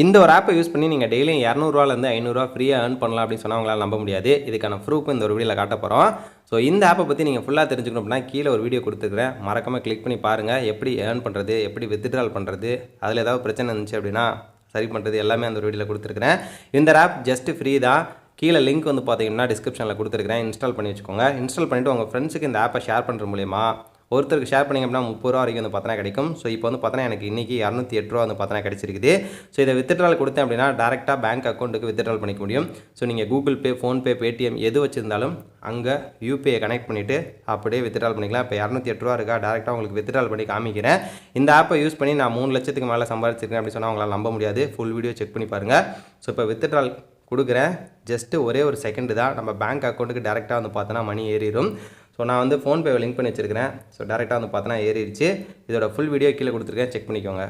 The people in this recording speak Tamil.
இந்த ஒரு ஆப்பை யூஸ் பண்ணி நீங்கள் டெய்லியும் ரூ. 200லேருந்து ரூ. 500 ஃப்ரீயாக ஏர்ன் பண்ணலாம் அப்படின்னு சொன்னால் உங்களால் நம்ப முடியாது. இதுக்கான ப்ரூஃப் இந்த ஒரு வீடியோவில் காட்ட போகிறோம். ஸோ இந்த ஆப்பை பற்றி நீங்கள் ஃபுல்லாக தெரிஞ்சுக்கணும் அப்படின்னா கீழே ஒரு வீடியோ கொடுத்துருக்கிறேன். மறக்காமல் கிளிக் பண்ணி பாருங்கள். எப்படி ஏர்ன் பண்ணுறது, எப்படி வித்ட்ரால் பண்ணுறது, அதில் ஏதாவது பிரச்சனை இருந்துச்சு அப்படின்னா சரி பண்ணுறது எல்லாமே அந்த ஒரு வீடியோவில் கொடுத்துருக்கிறேன். இந்த ஆப் ஜஸ்ட் ஃப்ரீ தான். கீழே லிங்க் வந்து பார்த்தீங்கன்னா டிஸ்கிரிப்ஷனில் கொடுத்துருக்கிறேன். இன்ஸ்டால் பண்ணி வச்சுக்கோங்க. இன்ஸ்டால் பண்ணிவிட்டு உங்கள் ஃப்ரெண்ட்ஸுக்கு இந்த ஆப்பை ஷேர் பண்ணுற மூலிமா ஒருத்தருக்கு ஷேர் பண்ணிங்க அப்படின்னா ரூ. 30 வரைக்கும் வந்து பார்த்தனா கிடைக்கும். ஸோ இப்போ வந்து பார்த்தனா எனக்கு இன்றைக்கி ரூ. 208 வந்து பார்த்தனா கிடச்சிருக்குது. ஸோ இதை வித்ட்ரால் கொடுத்தேன் அப்படின்னா டேரெக்டாக பேங்க் அக்கௌண்ட்டுக்கு வித்ட்ரால் பண்ணிக்க முடியும். ஸோ நீங்கள் கூகுள் பே, ஃபோன்பே, பேடிஎம் எது வச்சுருந்தாலும் அங்கே யூபிஐ கனெக்ட் பண்ணிவிட்டு அப்படியே வித்ட்ரால் பண்ணிக்கலாம். இப்போ ரூ. 208 இருக்கா, டேரெக்டாக உங்களுக்கு வித்ட்ரால் பண்ணி காமிக்கிறேன். இந்த ஆப்பை யூஸ் பண்ணி நான் 3 லட்சத்துக்கு மேலே சம்பாதிச்சிருக்கேன் அப்படின்னு சொன்னால் உங்களால் நம்ப முடியாது. ஃபுல் வீடியோ செக் பண்ணி பாருங்கள். ஸோ இப்போ வித்ட்ரால் கொடுக்குறேன். ஜஸ்ட்டு ஒரே ஒரு செகண்டு தான். நம்ம பேங்க் அக்கௌண்ட்டுக்கு டேரெக்டாக வந்து பார்த்தோன்னா மணி ஏறிடும். ஸோ நான் வந்து ஃபோன்பேவை லிங்க் பண்ணி வச்சுருக்கிறேன். ஸோ டேரெக்டாக வந்து பார்த்தோன்னா ஏறிடுச்சு. இதோட ஃபுல் வீடியோ கீழே கொடுத்துருக்கேன், செக் பண்ணிக்கோங்க.